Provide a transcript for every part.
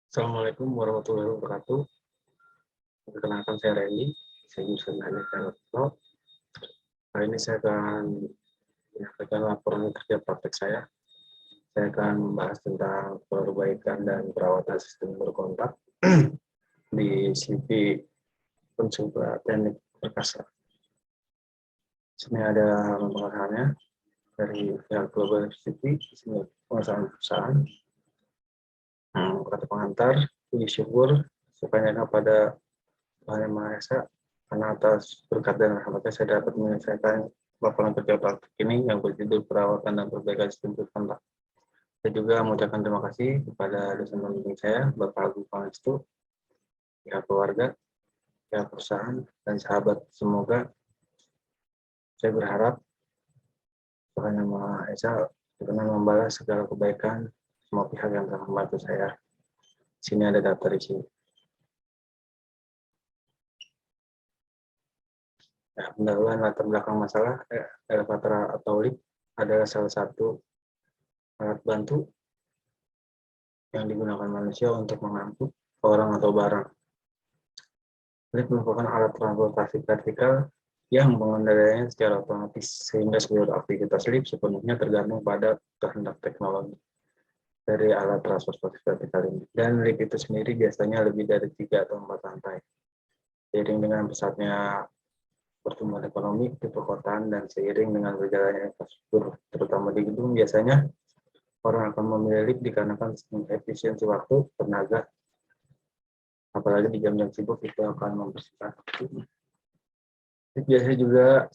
Assalamualaikum warahmatullahi wabarakatuh. Perkenalkan saya Randy, saya jurusan Teknik Elektro. Kali ini saya akan menyampaikan laporan kerja praktek saya. Saya akan membahas tentang perbaikan dan perawatan sistem berkontak di CV Konsulat Teknik Perkasa. Sini ada pembahasannya dari pihak Global CV, perusahaan. Kata pengantar, puji syukur sepanjangnya pada Tuhan Yang Maha Esa, karena atas berkat dan rahmatnya saya dapat menyelesaikan laporan kerja praktik ini yang berjudul perawatan dan perbaikan sistem berkontak. Saya juga mengucapkan terima kasih kepada dosen pembimbing saya, Bapak Agung Pangestu, pihak keluarga, pihak perusahaan, dan sahabat. Semoga saya berharap Tuhan Yang Maha Esa benar membalas segala kebaikan semua pihak yang telah membantu saya. Di sini ada daftar isi. Ya, pendahuluan latar belakang masalah elevator atau lift adalah salah satu alat bantu yang digunakan manusia untuk mengangkut orang atau barang. Lift merupakan alat transportasi vertikal yang pengendaliannya secara otomatis, sehingga seluruh aktivitas lift sepenuhnya tergantung pada kehendak teknologi dari alat transportasi vertikal ini. Dan lift itu sendiri biasanya lebih dari 3 atau 4 lantai. Seiring dengan pesatnya pertumbuhan ekonomi di perkotaan dan seiring dengan berjalannya infrastruktur, terutama di gedung, biasanya orang akan memilih lift dikarenakan efisiensi waktu, tenaga, apalagi di jam-jam sibuk itu akan membersihkan waktu. Lift biasanya juga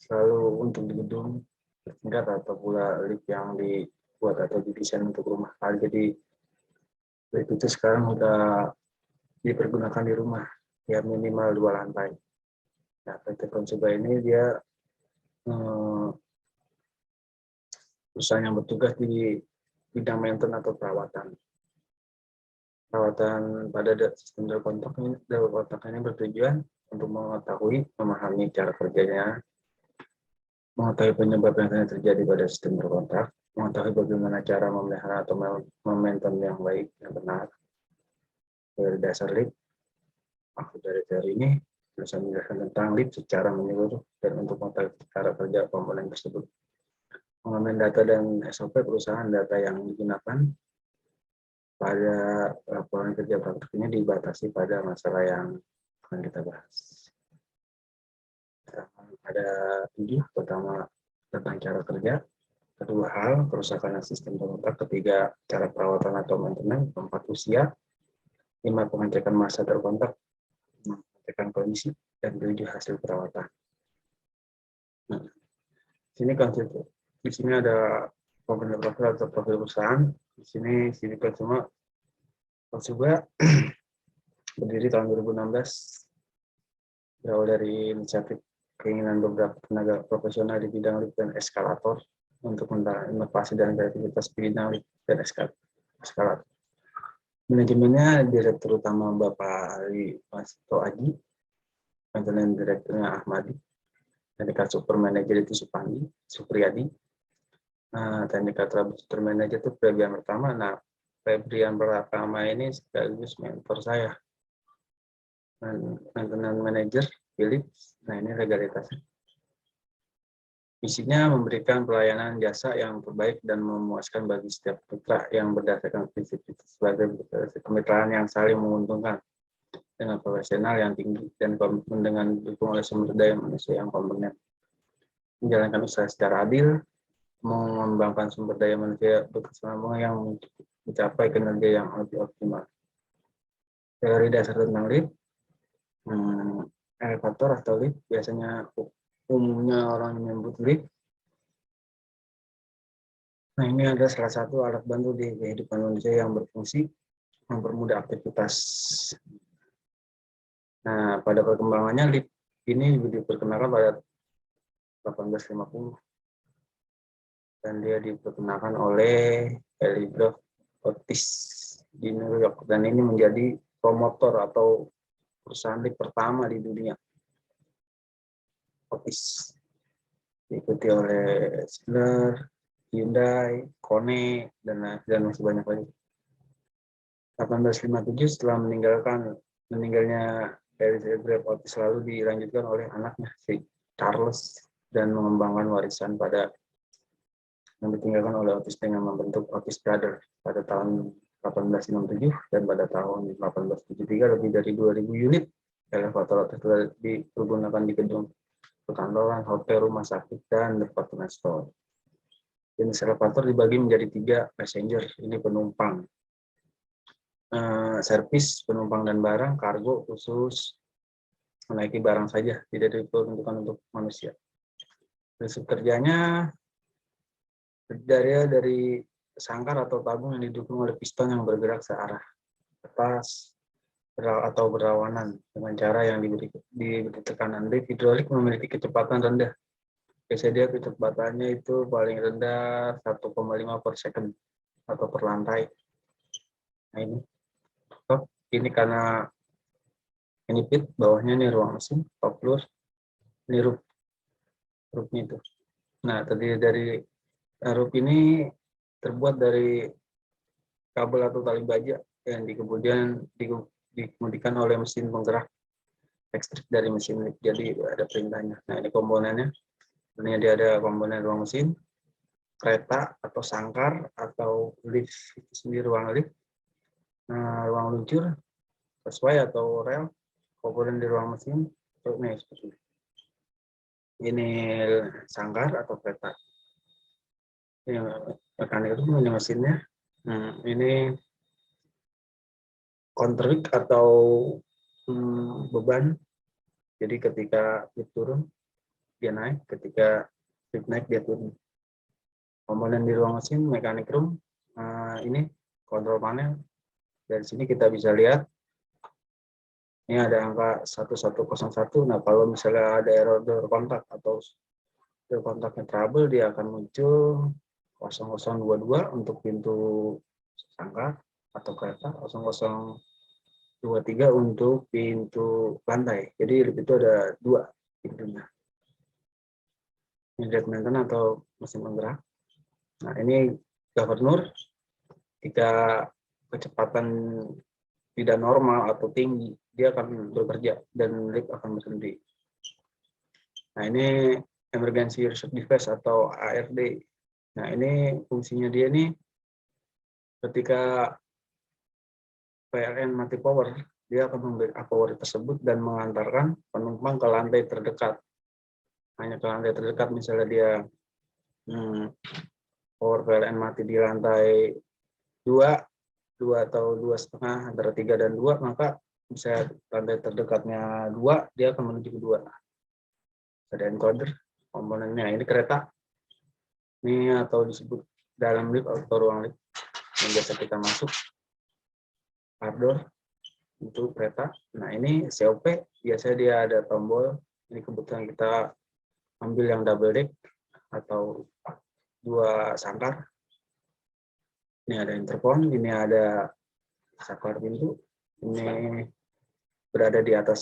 selalu untuk di gedung bertingkat atau pula lift yang dibuat atau didesain untuk rumah. Jadi lift itu sekarang sudah dipergunakan di rumah, ya minimal 2 lantai. Nah, PT Konsuba ini dia perusahaan yang bertugas di bidang maintenance atau perawatan. Perawatan pada sistem kontak ini bertujuan untuk mengetahui, memahami cara kerjanya, mengetahui penyebab yang terjadi pada sistem berkontak, mengetahui bagaimana cara memelihara atau memainten yang baik, yang benar. Dari dasar lift, maksud dari teori ini, bisa menjelaskan tentang lift secara menyeluruh dan untuk mengetahui cara kerja komponen tersebut. Mengamen data dan SOP perusahaan, data yang digunakan pada laporan kerja praktik ini dibatasi pada masalah yang akan kita bahas. Ada 7, pertama tentang cara kerja, kedua hal kerusakan sistem berkontak, ketiga cara perawatan atau maintenance, keempat usia, 5 pengecekan massa terkontak, 6 pengecekan kondisi, dan 7 hasil perawatan. Nah, di sini ada komponen profil atau profil perusahaan. Di sini CV Konsuba berdiri tahun 2016, berawal dari inisiatif keinginan beberapa tenaga profesional di bidang lift dan eskalator untuk mendorong inovasi dan kreativitas di bidang lift dan eskalator. Manajemennya Direktur Utama Bapak Ali Masito Aji, Maintenance Direkturnya Ahmadi, Teknik Supermanager itu Supriyadi, Teknik Troubleshooter Manager itu Febrian pertama. Nah, Febrian pertama ini sekaligus mentor saya. Maintenance Manager Philips. Nah, ini legalitasnya. Misinya memberikan pelayanan jasa yang terbaik dan memuaskan bagi setiap mitra yang berdasarkan prinsip sebagai kemitraan yang saling menguntungkan dengan profesional yang tinggi dan komitmen dengan didukung oleh sumber daya manusia yang kompeten. Menjalankan usaha secara adil, mengembangkan sumber daya manusia berkesinambungan yang mencapai kinerja yang lebih optimal. Teori dasar tentang lift, elevator atau lift biasanya umumnya orang menyebut lift. Nah, ini adalah salah satu alat bantu di kehidupan manusia yang berfungsi mempermudah aktivitas. Nah, pada perkembangannya lift ini diperkenalkan pada 1850 dan dia diperkenalkan oleh Eligraph Otis di New York, dan ini menjadi promotor atau perusahaan lift pertama di dunia. Otis diikuti oleh Schindler, Hyundai, Kone, dan masih banyak lagi. 1857 setelah meninggalnya Elizabeth Otis lalu dilanjutkan oleh anaknya si Charles dan mengembangkan warisan yang ditinggalkan oleh Otis dengan membentuk Otis Brothers pada tahun 1867 dan pada tahun 1873 lebih dari 2.000 unit elevator Otis digunakan di gedung perkantoran, hotel, rumah sakit, dan department store. Jenis elevator dibagi menjadi 3 passenger, ini penumpang, servis penumpang dan barang, kargo khusus menaiki barang saja, tidak diperuntukkan untuk manusia. Prinsip kerjanya dari sangkar atau tabung yang didukung oleh piston yang bergerak searah atas atau berlawanan dengan cara yang diberi tekanan. Lift hidrolik memiliki kecepatan rendah. Biasanya kecepatannya itu paling rendah 1,5 per second atau per lantai. Nah ini karena ini pit, bawahnya ini ruang mesin, top floor, ini roofnya itu. Nah, terdiri dari roof ini terbuat dari kabel atau tali baja yang kemudian dikemudikan oleh mesin penggerak ekstrik dari mesin lift. Jadi ada perintahnya. Nah, ini komponennya. Ini dia ada komponen ruang mesin, kereta atau sangkar atau lift itu sendiri ruang lift, ruang luncur, sesuai atau rel, komponen di ruang mesin. Ini seperti ini. Ini sangkar atau kereta. Ini mekanik itu ini mesinnya. Ini counterweight atau beban. Jadi ketika lift turun dia naik, ketika lift naik dia turun. Komponen di ruang mesin, mechanic room, ini kontrol panel. Dari sini kita bisa lihat ini ada angka 1101. Nah, kalau misalnya ada error door kontak atau door kontaknya trouble, dia akan muncul 0022 untuk pintu sangkar atau kereta, 0023 untuk pintu lantai. Jadi itu ada 2 pintunya. Ini dead maintenance atau mesin penggerak. Nah, ini governor. Jika kecepatan tidak normal atau tinggi, dia akan bekerja dan lift akan berhenti. Nah, ini emergency reserve device atau ARD. Nah, ini fungsinya dia nih ketika PLN mati power, dia akan memberi power tersebut dan mengantarkan penumpang ke lantai terdekat. Hanya ke lantai terdekat, misalnya dia power PLN mati di lantai 2 atau 2,5 antara 3 dan 2, maka bisa lantai terdekatnya 2, dia akan menuju ke 2. Ada encoder komponennya. Ini kereta ini atau disebut dalam lift atau ruang lift yang biasa kita masuk. Outdoor untuk kereta. Nah, ini COP, biasanya dia ada tombol. Ini kebetulan kita ambil yang double deck atau 2 sangkar. Ini ada intercom, ini ada saklar pintu, ini berada di atas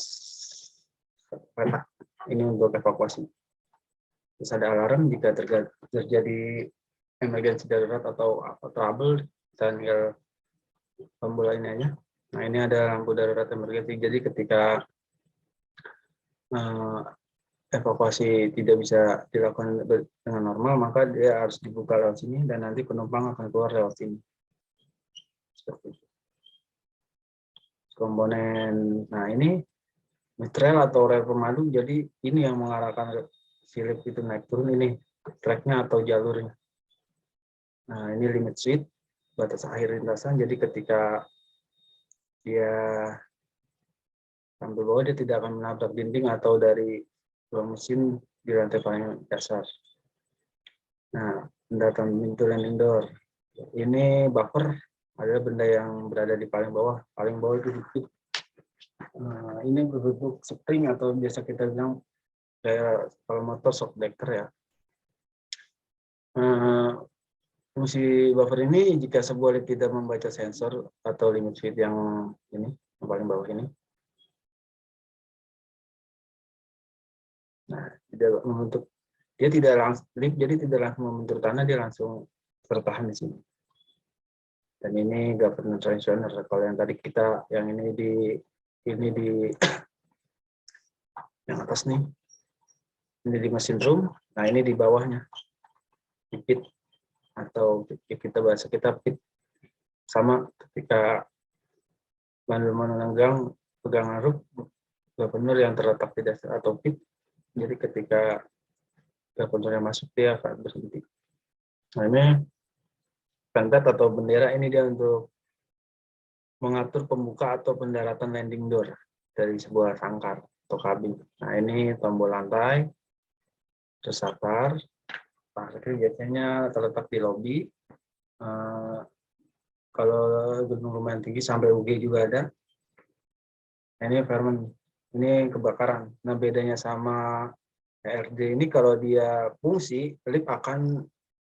kereta. Ini untuk evakuasi. Terus ada alarm jika terjadi emergency darurat atau trouble, kita tinggal tombol ini aja. Nah, ini ada lampu darurat emergency. Jadi ketika evakuasi tidak bisa dilakukan dengan normal, maka dia harus dibuka lewat sini dan nanti penumpang akan keluar lewat sini. Seperti itu. Komponen, nah ini rel atau rel pemadu, jadi ini yang mengarahkan si lift itu naik turun, ini tracknya atau jalurnya. Nah, ini limit switch, batas akhir lintasan, jadi ketika dia sampai bawah, dia tidak akan menabrak dinding atau dari ruang mesin di lantai paling dasar. Nah, pendataan pintu landing door. Ini buffer adalah benda yang berada di paling bawah. Paling bawah itu dikit. Ini berbentuk spring atau biasa kita bilang kayak kalau motor shock breaker ya. Fungsi buffer ini jika sebuah lift tidak membaca sensor atau limit speed yang ini, yang paling bawah ini. Nah, tidak membentuk, dia tidak langsung lift, jadi tidak langsung membentur tanah, dia langsung tertahan di sini. Dan ini governance transfer. Kalau yang tadi kita yang ini di yang atas nih, ini di mesin room. Nah ini di bawahnya di pit, atau kita bahasa kita pit. Sama ketika bandul menunggang pegangan room governor yang terletak di dasar atau pit. Jadi ketika governornya masuk dia akan berhenti. Nah ini pentet atau bendera ini dia untuk mengatur pembuka atau pendaratan landing door dari sebuah sangkar atau kabin. Nah ini tombol lantai, terus saklar. Parkir biasanya terletak di lobi. Kalau gedung lumayan tinggi sampai UG juga ada. Nah, ini environment, ini kebakaran. Nah bedanya sama ERD ini kalau dia fungsi, lift akan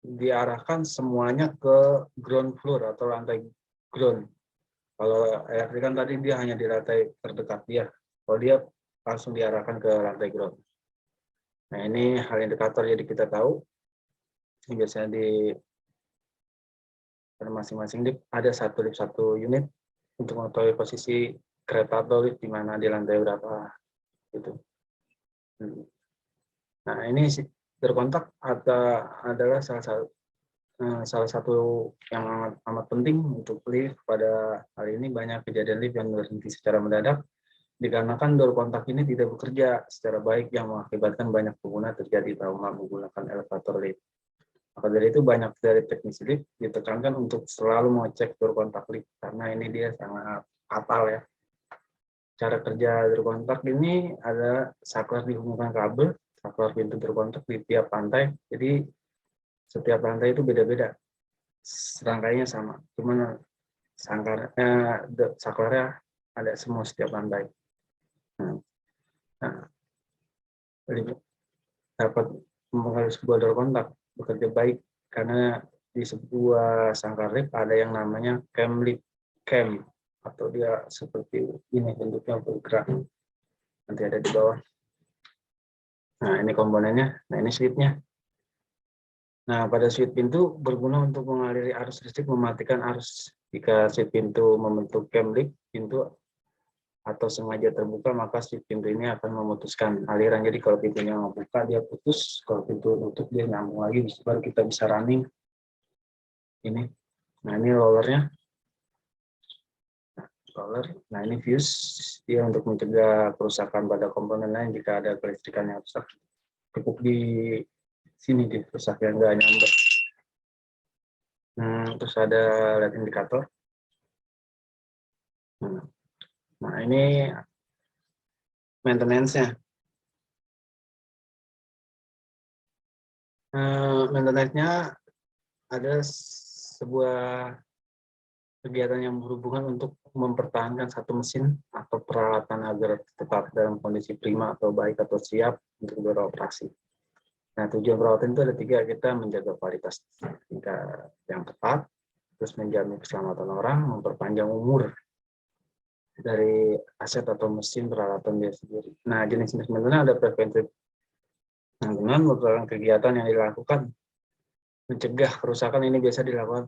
diarahkan semuanya ke ground floor atau lantai ground. Kalau ERD kan tadi dia hanya di lantai terdekat dia. Kalau dia langsung diarahkan ke lantai ground. Nah ini hal indikator, jadi kita tahu ini biasanya di masing-masing lift ada satu unit untuk mengetahui posisi kereta atau lift di mana di lantai berapa gitu. Nah ini terkontak adalah salah satu yang amat penting untuk lift. Pada hari ini banyak kejadian lift yang berhenti secara mendadak dikarenakan door kontak ini tidak bekerja secara baik yang mengakibatkan banyak pengguna terjadi trauma menggunakan elevator lift. Maka dari itu banyak dari teknisi lift ditekankan untuk selalu mengecek door kontak lift karena ini dia sangat fatal ya. Cara kerja door kontak ini ada saklar dihubungkan kabel, saklar pintu door kontak di tiap lantai. Jadi setiap lantai itu beda-beda, serangkainya sama, cuman saklarnya ada semua setiap lantai. Nah, dapat mempengaruhi sebuah door kontak bekerja baik karena di sebuah sangkar lift ada yang namanya cam lift cam, atau dia seperti ini bentuknya bergerak, nanti ada di bawah. Nah ini komponennya, nah ini switchnya. Nah pada switch pintu berguna untuk mengaliri arus listrik, mematikan arus. Jika switch pintu membentuk cam lift pintu atau sengaja terbuka, maka switch pintu ini akan memutuskan aliran. Jadi kalau pintunya membuka dia putus, kalau pintu tutup dia nyambung lagi, baru kita bisa running ini. Nah ini rollernya, nah ini fuse, dia untuk mencegah kerusakan pada komponen lain jika ada kelistrikan yang rusak. Cukup di sini dia rusak yang nggak nyamber. Terus ada light indikator. Nah ini maintenance-nya. Maintenance-nya ada sebuah kegiatan yang berhubungan untuk mempertahankan satu mesin atau peralatan agar tetap dalam kondisi prima atau baik atau siap untuk beroperasi. Nah, tujuan perawatan itu ada 3, kita menjaga kualitas yang tepat, terus menjamin keselamatan orang, memperpanjang umur dari aset atau mesin peralatan dia sendiri. Nah, jenis-jenis maintenance ada preventif maintenance, merupakan kegiatan yang dilakukan mencegah kerusakan. Ini biasa dilakukan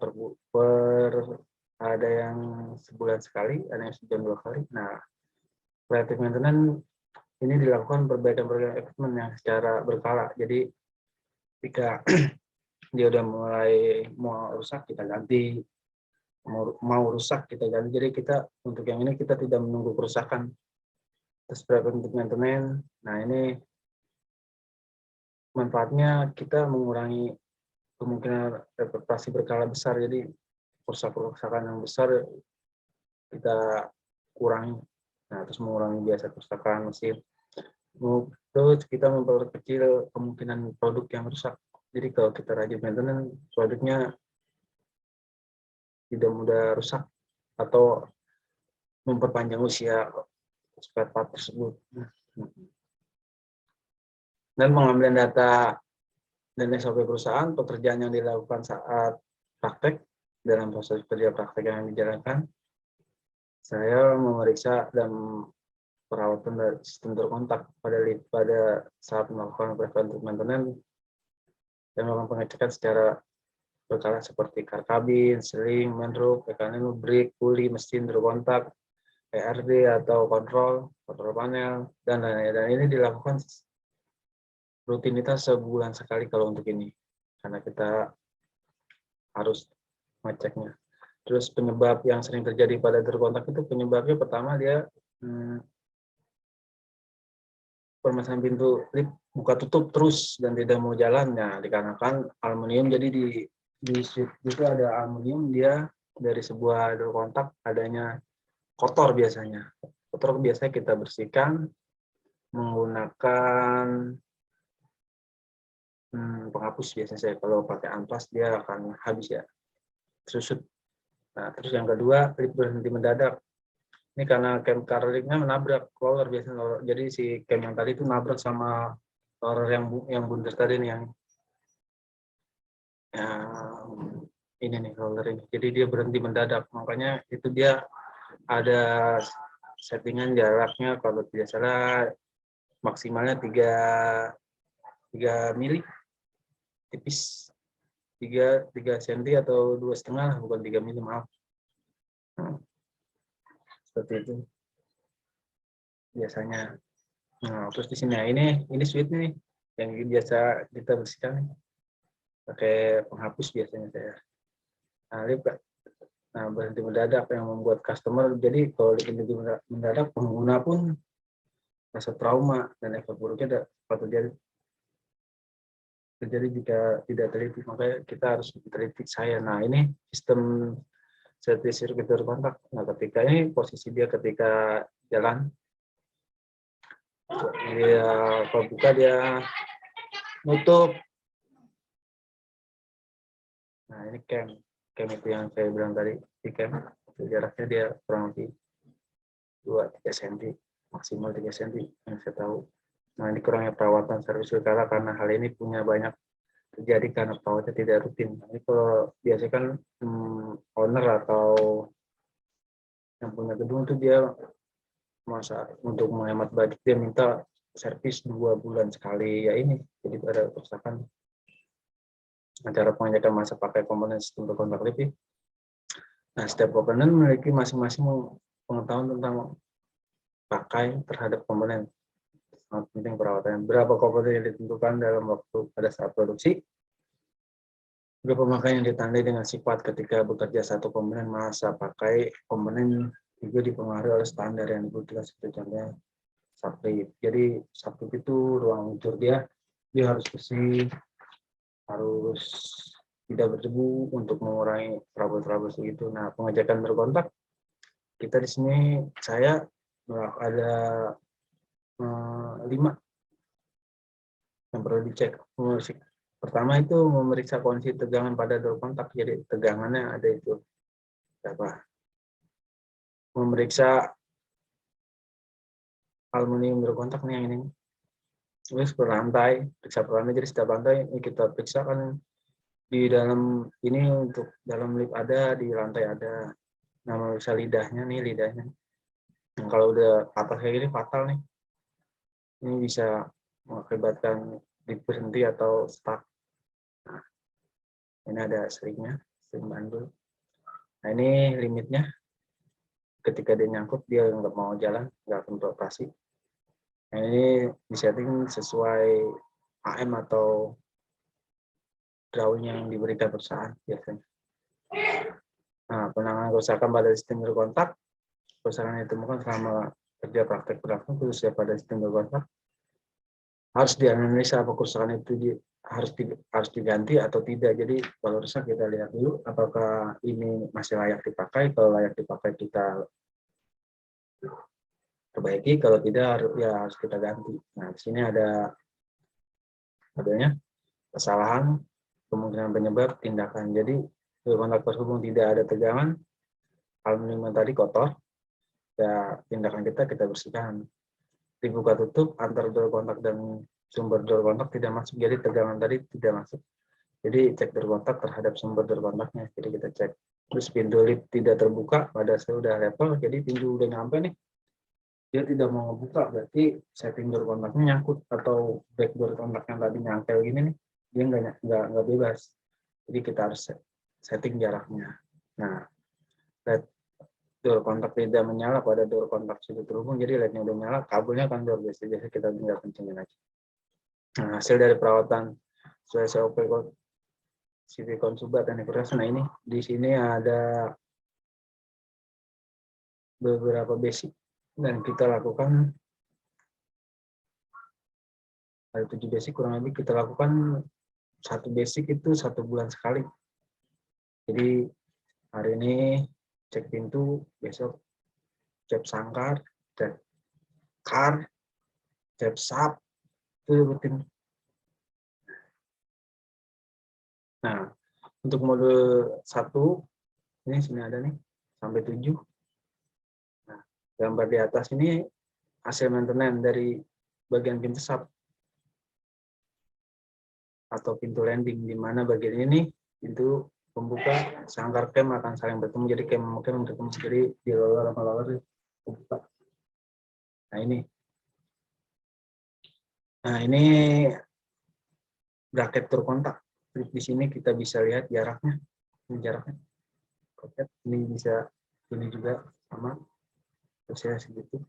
ada yang sebulan sekali, ada yang sebulan 2 kali. Nah, preventive maintenance ini dilakukan perbaikan equipment yang secara berkala. Jadi ketika dia udah mulai mau rusak kita ganti, mau rusak kita ganti. Jadi kita untuk yang ini kita tidak menunggu kerusakan. Terus preventive maintenance, nah ini manfaatnya kita mengurangi kemungkinan reparasi berkala besar. Jadi kerusakan yang besar kita kurangi. Nah, terus mengurangi biasa kerusakan mesin. Terus kita memperkecil kemungkinan produk yang rusak. Jadi kalau kita rajin maintenance, produknya tidak mudah rusak atau memperpanjang usia spare part tersebut. Dan pengambilan data dan SOP perusahaan, pekerjaan yang dilakukan saat praktek, dalam proses kerja praktek yang dijalankan, saya memeriksa dan perawatan dari sistem terkontak pada saat melakukan preventive maintenance dan melakukan pengecekan secara berkala seperti karkabin, seling, main rope, mekanik, brake, puli, mesin berkontak, ERD atau kontrol panel, dan lain-lain. Dan ini dilakukan rutinitas sebulan sekali kalau untuk ini, karena kita harus ngeceknya. Terus penyebab yang sering terjadi pada terkontak itu penyebabnya pertama dia permasalahan pintu lift buka tutup terus dan tidak mau jalan. Nah, dikarenakan aluminium, jadi di situ ada aluminium, dia dari sebuah door kontak adanya kotor biasanya. Kotor biasanya kita bersihkan menggunakan penghapus biasanya. Saya kalau pakai amplas dia akan habis ya, susut. Nah, terus yang kedua, lift berhenti mendadak. Ini karena cam carrier-nya menabrak roller biasanya. Jadi si cam yang tadi itu nabrak sama roller yang bundar tadi nih, yang ini nih roller ini. Jadi dia berhenti mendadak. Makanya itu dia ada settingan jaraknya kalau tidak salah maksimalnya 3 mili, tipis 3 cm atau 2,5, bukan 3 mili, maaf. Seperti itu biasanya. Nah, terus di sini, nah ini switch nih yang biasa kita bersihkan nih, pakai penghapus biasanya saya. Nah, berhenti mendadak yang membuat customer, jadi kalau berhenti mendadak pengguna pun rasa trauma dan efek buruknya dapat terjadi jika tidak teliti. Makanya kita harus teliti saya. Nah, ini sistem safety circuit kontak. Nah, ketika ini posisi dia ketika jalan, dia kalau buka dia nutup. Nah, ini cam itu yang saya bilang tadi, di cam jaraknya dia kurang lebih 2-3 cm, maksimal 3 cm yang saya tahu. Nah, ini kurangnya perawatan servis berkala karena hal ini punya banyak terjadi karena perawatnya tidak rutin. Nah, ini kalau biasanya kan owner atau yang punya gedung itu dia masa untuk menghemat budget dia minta servis 2 bulan sekali ya ini. Jadi ada kerusakan. Cara pengecekan masa pakai komponen sistem berkontak listrik. Nah, setiap komponen memiliki masing-masing pengetahuan tentang pakai terhadap komponen. Sangat penting perawatannya. Berapa komponen yang ditentukan dalam waktu pada saat produksi. Juga pemakaian yang ditandai dengan sifat ketika bekerja satu komponen, masa pakai komponen juga dipengaruhi oleh standar yang dibutuhkan, seperti contohnya subtip. Jadi subtip itu ruang unsur dia harus bersih, harus tidak berdebu untuk mengurangi trouble segitu. Nah, pengecekan berkontak kita di sini saya ada 5 yang perlu dicek. Pertama itu memeriksa kondisi tegangan pada door kontak. Jadi tegangannya ada itu berapa. Memeriksa aluminium door kontak nih yang ini. Terus per lantai, periksa per lantai. Jadi setiap lantai ini kita periksa kan di dalam ini, untuk dalam lift ada, di lantai ada. Nah, memeriksa lidahnya nih, lidahnya. Nah, kalau udah patah kayak gini fatal nih. Ini bisa mengakibatkan lift berhenti atau stuck. Nah, ini ada seringnya, sering bandul. Nah, ini limitnya. Ketika dia nyangkut, dia nggak mau jalan, nggak akan beroperasi. Nah, ini disetting sesuai AM atau drawing yang diberikan perusahaan biasanya. Nah, penanganan kerusakan pada sistem berkontak, kerusakan yang ditemukan selama kerja praktek production khususnya pada sistem berkontak, harus dianalisa apa kerusakan itu harus diganti atau tidak. Jadi kalau rusak kita lihat dulu apakah ini masih layak dipakai. Kalau layak dipakai kita perbaiki, kalau tidak ya harus kita ganti. Nah, di sini adanya kesalahan, kemungkinan penyebab, tindakan. Jadi kontak terhubung tidak ada tegangan, aluminium tadi kotor, ya tindakan kita bersihkan. Dibuka tutup antar door kontak dan sumber door kontak tidak masuk, jadi tegangan tadi tidak masuk. Jadi cek door kontak terhadap sumber door kontaknya. Jadi kita cek. Terus pintu lift tidak terbuka pada sudah level, jadi pintu udah nyampe nih, dia tidak mau buka, berarti setting door kontaknya nyangkut, atau back door kontak yang tadi nyangkel gini nih, dia nggak bebas. Jadi kita harus setting jaraknya. Nah, LED door kontak tidak menyala pada door kontak sudah terhubung, jadi LED-nya udah nyala, kabelnya kan door biasa kita tinggal kencengin aja. Nah, hasil dari perawatan sesuai SOP CV Konsubat dan Ekonomi. Nah, ini di sini ada beberapa basic dan kita lakukan ada 7 basic, kurang lebih kita lakukan satu basic itu 1 bulan sekali. Jadi hari ini cek pintu, besok cek sangkar, cek kar, cek sap, itu rutin. Nah, untuk mode 1 ini sini ada nih sampai 7. Nah, gambar di atas ini hasil maintenance dari bagian pintu sap atau pintu landing, di mana bagian ini pintu pembuka sangkar cam akan saling bertemu, jadi cam bertemu, jadi di lower sama lower dibuka. Nah ini bracket terkontak. Di sini kita bisa lihat jaraknya, ini jaraknya. Ini bisa, ini juga sama, usia segitu.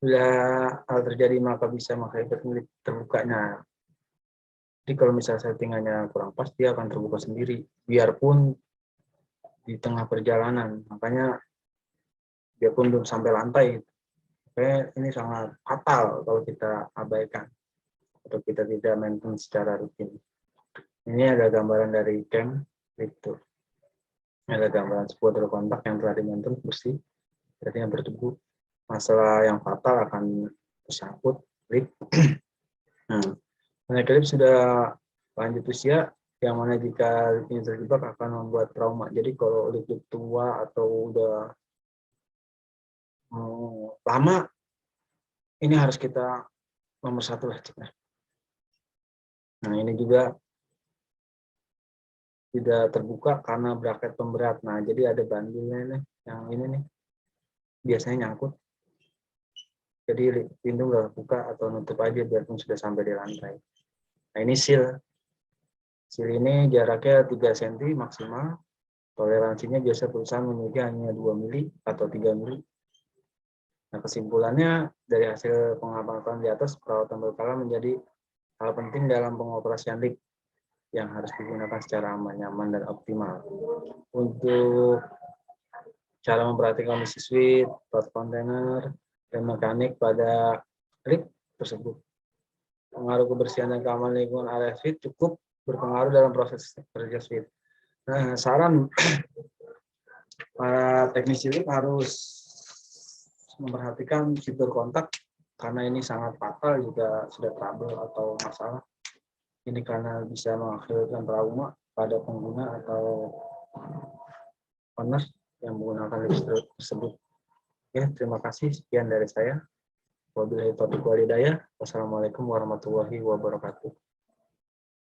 Bila hal terjadi maka bisa mengakibatkan terbukanya. Jadi kalau misalnya settingannya kurang pas, dia akan terbuka sendiri, biarpun di tengah perjalanan. Makanya biarpun belum sampai lantai, ini sangat fatal kalau kita abaikan atau kita tidak maintain secara rutin. Ini ada gambaran dari cam itu. Ada gambaran sebuah door kontak yang telah di-maintain bersih, berarti yang bertubuh. Masalah yang fatal akan tersangkut klip. Nah, klip sudah lanjut usia, yang mana jika ini terjebak akan membuat trauma. Jadi kalau klip tua atau udah lama, ini harus kita nomor 1 lah cek. Nah ini juga tidak terbuka karena bracket pemberat. Nah jadi ada bandulnya nih, yang ini nih biasanya nyangkut. Jadi pintu nggak buka atau nutup aja biarpun sudah sampai di lantai. Nah ini seal. Seal ini jaraknya 3 cm maksimal. Toleransinya biasa perusahaan memiliki hanya 2 mili atau 3 mili. Nah kesimpulannya dari hasil pengamatan di atas, perawatan berkala menjadi hal penting dalam pengoperasian lift yang harus digunakan secara aman, nyaman, dan optimal. Untuk cara memperhatikan kondisi suite, part kontainer, dan mekanik pada lift tersebut. Pengaruh kebersihan dan keamanan lingkungan area suite cukup berpengaruh dalam proses kerja suite. Nah, saran para teknisi lift harus memperhatikan fitur kontak karena ini sangat fatal jika sudah trouble atau masalah. Ini karena bisa mengakibatkan trauma pada pengguna atau owner yang menggunakan lift tersebut. Ya, terima kasih. Sekian dari saya. Wabillahi taufiq wal hidayah. Wassalamualaikum warahmatullahi wabarakatuh.